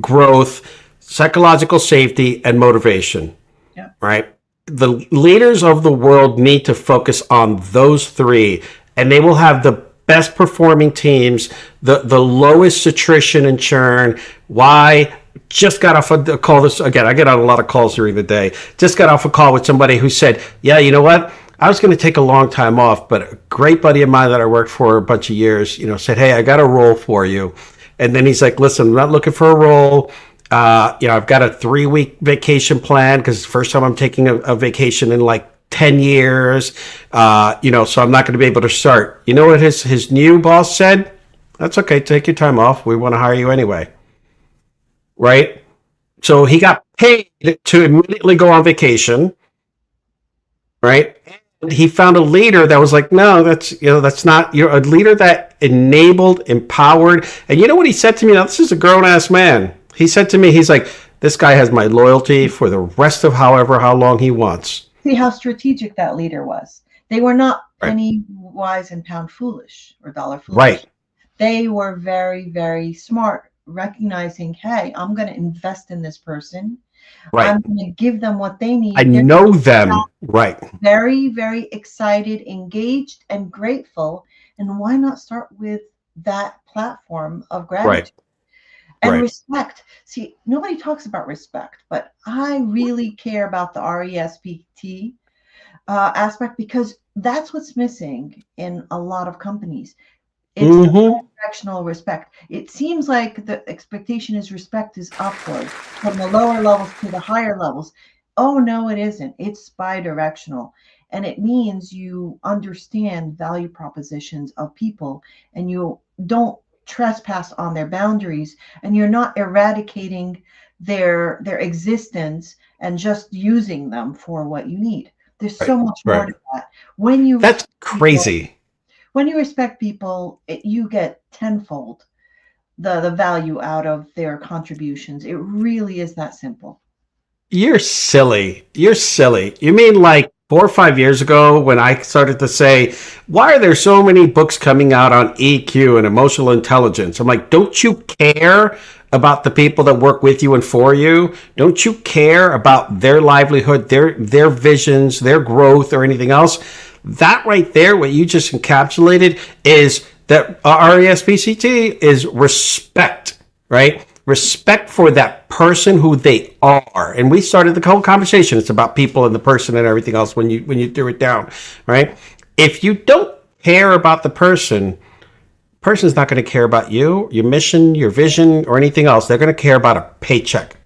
growth, psychological safety, and motivation. Yeah. Right. The leaders of the world need to focus on those 3, and they will have the best performing teams, the lowest attrition and churn. Why? Just got off a call this again. I get on a lot of calls during the day. Just got off a call with somebody who said, "Yeah, you know what? I was going to take a long time off, but a great buddy of mine that I worked for a bunch of years, said, hey, I got a role for you." And then he's like, "Listen, I'm not looking for a role. I've got a 3-week vacation plan because it's the first time I'm taking a vacation in like 10 years. So I'm not going to be able to start." You know what his new boss said? "That's okay. Take your time off. We want to hire you anyway." Right? So he got paid to immediately go on vacation. Right? And he found a leader that was like, "No, that's not, you're a leader that enabled, empowered." And you know what he said to me? Now, this is a grown ass man. He said to me, he's like, "This guy has my loyalty for the rest of how long he wants." See how strategic that leader was. They were not penny wise and pound foolish or dollar foolish. Right. They were very, very smart, recognizing, hey, I'm going to invest in this person. Right. I'm going to give them what they need. I know them. Right. Very, very excited, engaged, and grateful. And why not start with that platform of gratitude? Right. And respect. See, nobody talks about respect, but I really care about the RESPT aspect, because that's what's missing in a lot of companies. It's directional respect. It seems like the expectation is respect is upward from the lower levels to the higher levels. Oh, no, it isn't. It's bi-directional. And it means you understand value propositions of people, and you don't trespass on their boundaries, and you're not eradicating their existence and just using them for what you need. There's so much more to that. That's crazy. When you respect people, you get tenfold the value out of their contributions. It really is that simple. You're silly. You mean like 4 or 5 years ago when I started to say, why are there so many books coming out on EQ and emotional intelligence? I'm like, don't you care about the people that work with you and for you? Don't you care about their livelihood, their visions, their growth, or anything else? That right there, what you just encapsulated, is that RESPCT is respect, right? Respect for that person, who they are. And we started the whole conversation. It's about people and the person and everything else when you threw it down, right? If you don't care about the person's not going to care about you, your mission, your vision, or anything else. They're going to care about a paycheck.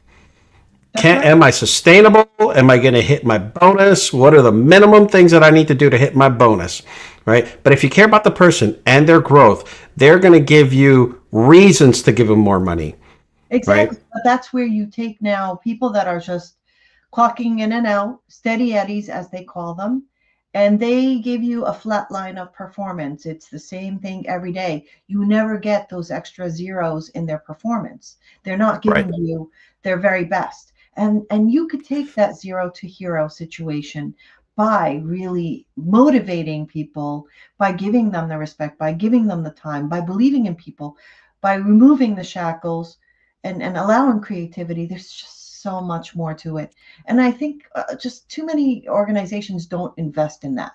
Am I sustainable? Am I going to hit my bonus? What are the minimum things that I need to do to hit my bonus? Right? But if you care about the person and their growth, they're going to give you reasons to give them more money. Exactly. Right? But that's where you take now people that are just clocking in and out, steady eddies, as they call them, and they give you a flat line of performance. It's the same thing every day. You never get those extra zeros in their performance. They're not giving you their very best. And you could take that zero to hero situation by really motivating people, by giving them the respect, by giving them the time, by believing in people, by removing the shackles and allowing creativity. There's just so much more to it. And I think just too many organizations don't invest in that.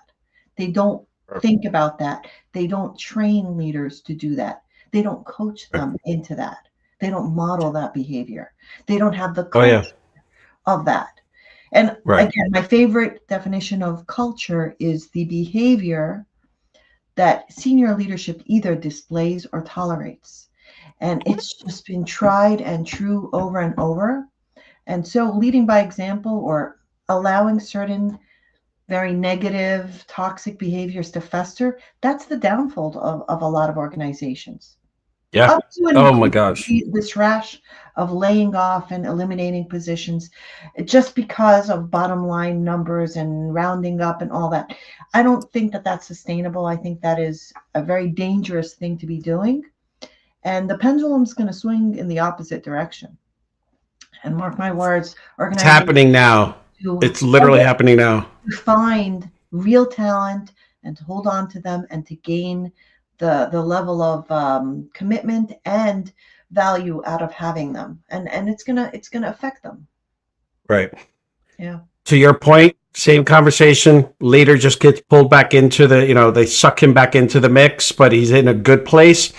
They don't think about that. They don't train leaders to do that. They don't coach them into that. They don't model that behavior. They don't have the culture of that. And again, my favorite definition of culture is the behavior that senior leadership either displays or tolerates. And it's just been tried and true over and over. And so leading by example, or allowing certain very negative, toxic behaviors to fester, that's the downfall of a lot of organizations. Yeah. Oh my gosh. This rash of laying off and eliminating positions just because of bottom line numbers and rounding up and all that. I don't think that that's sustainable. I think that is a very dangerous thing to be doing. And the pendulum's going to swing in the opposite direction. And mark my words, it's happening now. It's literally happening now. To find real talent and to hold on to them and to gain the level of commitment and value out of having them, and it's gonna affect them. Right. Yeah. To your point, same conversation. Leader just gets pulled back into they suck him back into the mix, but he's in a good place.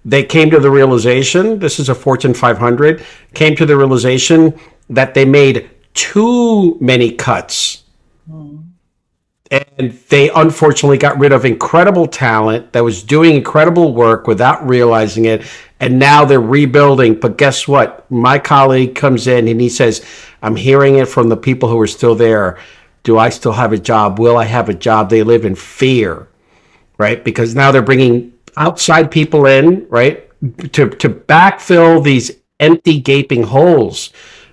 They came to the realization, this is a Fortune 500, came to the realization that they made too many cuts. And they unfortunately got rid of incredible talent that was doing incredible work without realizing it. And now they're rebuilding. But guess what? My colleague comes in and he says, I'm hearing it from the people who are still there. Do I still have a job? Will I have a job? They live in fear, right? Because now they're bringing outside people in, right, to backfill these empty, gaping holes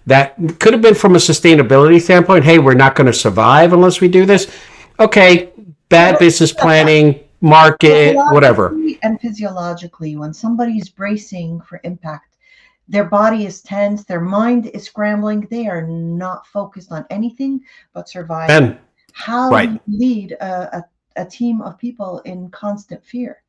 that could have been from a sustainability standpoint. Hey, we're not going to survive unless we do this. Okay, bad business planning, market, whatever. And physiologically, when somebody's bracing for impact, their body is tense, their mind is scrambling. They are not focused on anything but surviving. How do you lead a team of people in constant fear?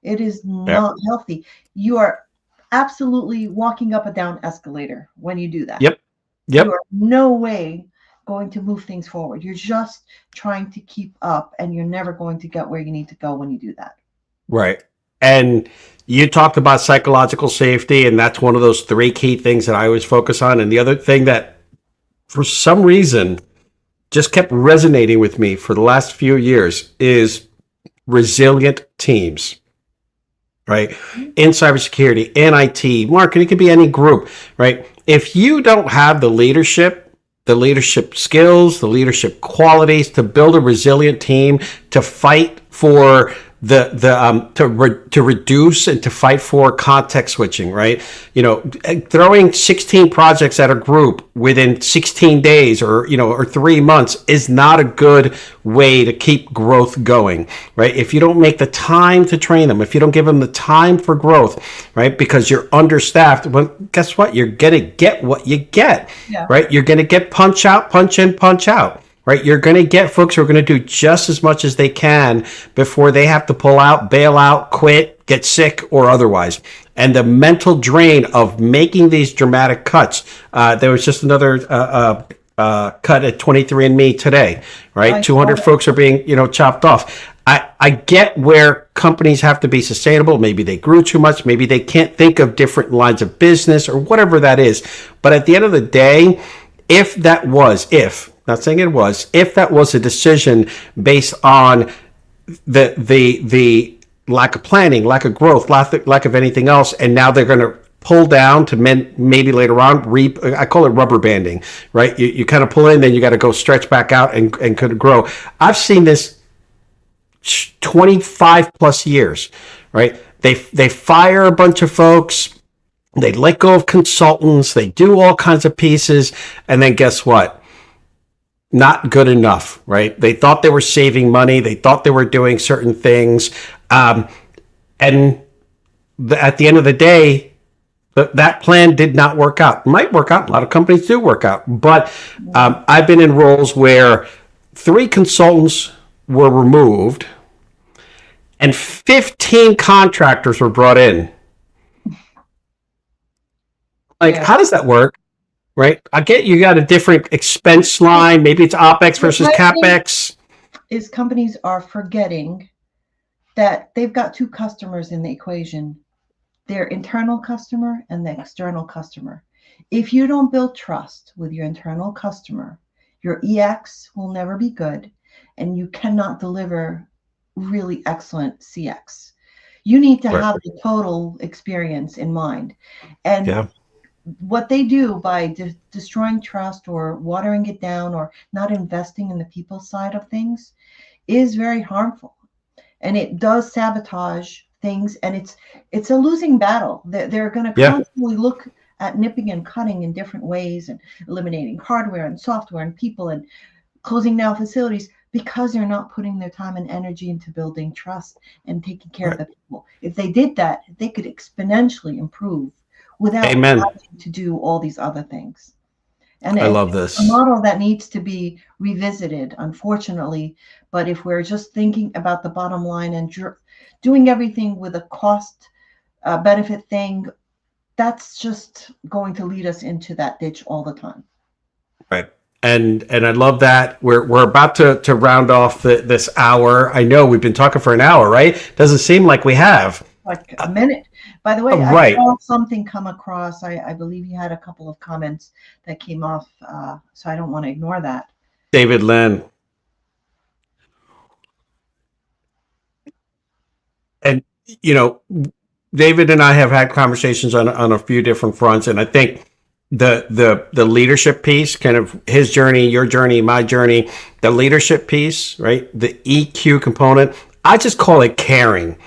It is not healthy. You are absolutely walking up a down escalator when you do that. Yep. You are no way going to move things forward. You're just trying to keep up, and you're never going to get where you need to go when you do that. Right. And you talked about psychological safety, and that's one of those three key things that I always focus on. And the other thing that, for some reason, just kept resonating with me for the last few years is resilient teams. Right? In cybersecurity, in IT, marketing, it could be any group, right? If you don't have the leadership skills, the leadership qualities to build a resilient team, to fight for to reduce and to fight for context switching, right? Throwing 16 projects at a group within 16 days or 3 months is not a good way to keep growth going, right? If you don't make the time to train them, if you don't give them the time for growth, right? Because you're understaffed, well, guess what? You're going to get what you get, right? You're going to get punch out, punch in, punch out. Right, you're going to get folks who are going to do just as much as they can before they have to pull out, bail out, quit, get sick or otherwise. And the mental drain of making these dramatic cuts. There was just another cut at 23andMe today, right? I saw 200 that. folks are being, chopped off. I get where companies have to be sustainable. Maybe they grew too much. Maybe they can't think of different lines of business or whatever that is. But at the end of the day, not saying it was, if that was a decision based on the lack of planning, lack of growth, lack of anything else, and now they're going to pull down to maybe later on I call it rubber banding, right? You kind of pull in, then you got to go stretch back out and could grow. I've seen this 25 plus years, right? They fire a bunch of folks, they let go of consultants, they do all kinds of pieces, and then guess what? Not good enough, right? They thought they were saving money, they thought they were doing certain things, and at the end of the day, that plan did not work out. It might work out. A lot of companies do work out, but I've been in roles where 3 consultants were removed and 15 contractors were brought in. Like, Yeah. how does that work? Right? I get you got a different expense line. Maybe it's OPEX versus What I think CAPEX. is companies are forgetting that they've got 2 customers in the equation, their internal customer and the external customer. If you don't build trust with your internal customer, your EX will never be good, and you cannot deliver really excellent CX. You need to Right. have the total experience in mind. And Yeah. what they do by destroying trust or watering it down or not investing in the people side of things is very harmful, and it does sabotage things, and it's a losing battle. They're going to Yeah. constantly look at nipping and cutting in different ways and eliminating hardware and software and people and closing down facilities because they're not putting their time and energy into building trust and taking care of Right. the people. If they did that, they could exponentially improve without Amen. having to do all these other things. And I it's love a this. model that needs to be revisited, unfortunately. But if we're just thinking about the bottom line and doing everything with a cost benefit thing, that's just going to lead us into that ditch all the time. Right. And I love that we're about to round off this hour. I know we've been talking for an hour, right? Doesn't seem like we have. Like a minute. By the way, I Right. saw something come across. I believe you had a couple of comments that came off, so I don't want to ignore that. David Lynn. And you know, David and I have had conversations on a few different fronts, and I think the leadership piece, kind of his journey, your journey, my journey, the leadership piece, right? The EQ component. I just call it caring.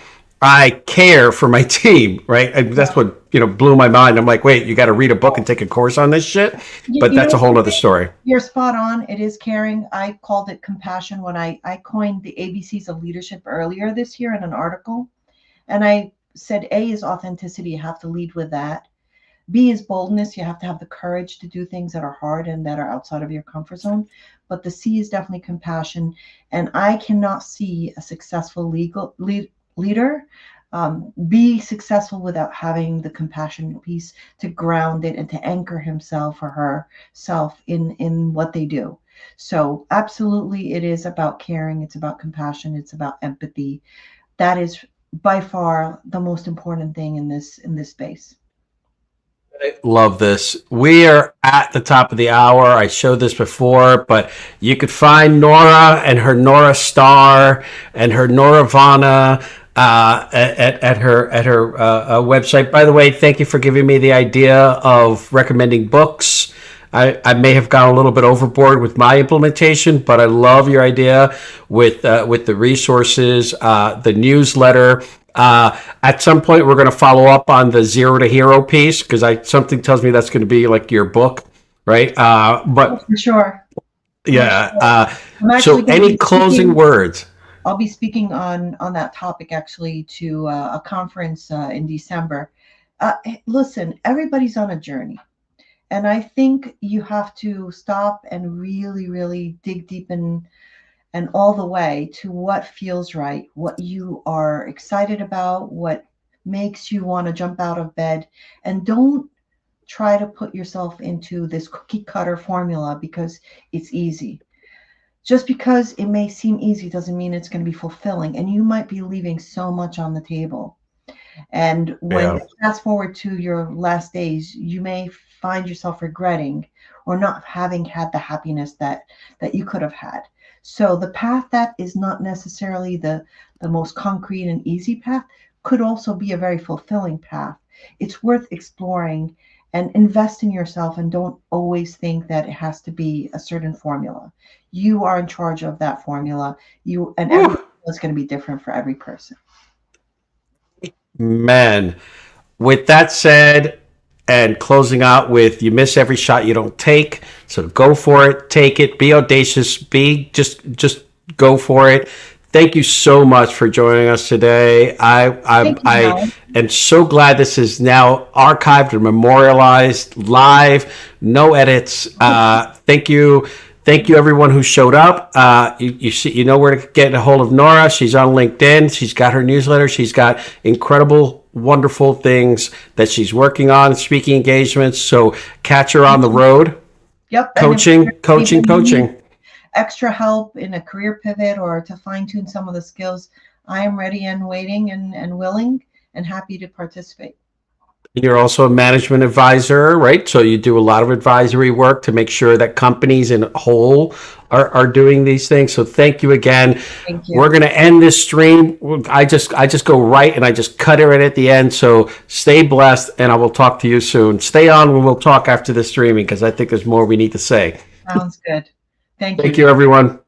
I care for my team, right? And that's what blew my mind. I'm like, wait, you got to read a book and take a course on this shit, but You that's know a whole other something? story. You're spot on. It is caring. I called it compassion when I coined the ABCs of leadership earlier this year in an article. And I said A is authenticity. You have to lead with that. B is boldness. You have to have the courage to do things that are hard and that are outside of your comfort zone. But the C is definitely compassion. And I cannot see a successful leader be successful without having the compassion piece to ground it and to anchor himself or herself in what they do. So absolutely, it is about caring. It's about compassion. It's about empathy. That is by far the most important thing in this space. Love this. We are at the top of the hour. I showed this before, but you could find Nora and her Nora Star and her Noravana at her website. By the way, thank you for giving me the idea of recommending books. I may have gone a little bit overboard with my implementation, but I love your idea with the resources, the newsletter. At some point, we're going to follow up on the zero to hero piece because something tells me that's going to be like your book, right? Oh, But for sure. For yeah. sure. I'm actually So, going to any be closing speaking. words? I'll be speaking on that topic actually to a conference in December. Listen, everybody's on a journey. And I think you have to stop and really, really dig deep and all the way to what feels right, what you are excited about, what makes you want to jump out of bed. And don't try to put yourself into this cookie cutter formula because it's easy. Just because it may seem easy doesn't mean it's going to be fulfilling. And you might be leaving so much on the table. And when Yeah. you fast forward to your last days, you may find yourself regretting or not having had the happiness that you could have had. So the path that is not necessarily the most concrete and easy path could also be a very fulfilling path. It's worth exploring and invest in yourself, and don't always think that it has to be a certain formula. You are in charge of that formula. You and every Whew. is going to be different for every person. Man, with that said, and closing out with you miss every shot you don't take. So go for it, take it, be audacious, be just go for it. Thank you so much for joining us today. Thank you, I Helen. am so glad this is now archived and memorialized live, no edits. Thank you. Thank you, everyone who showed up. You see, you know where to get a hold of Nora. She's on LinkedIn. She's got her newsletter. She's got incredible, wonderful things that she's working on, speaking engagements. So catch her on the road. Yep. And if Coaching, coaching, you need coaching. extra help in a career pivot or to fine tune some of the skills, I am ready and waiting and willing and happy to participate. You're also a management advisor, right? So you do a lot of advisory work to make sure that companies in whole are doing these things. So thank you again. Thank We're you. going to end this stream. I just go right and I just cut it right at the end. So stay blessed, and I will talk to you soon. Stay on. We'll talk after the streaming because I think there's more we need to say. Sounds good. Thank Thank you. you, everyone.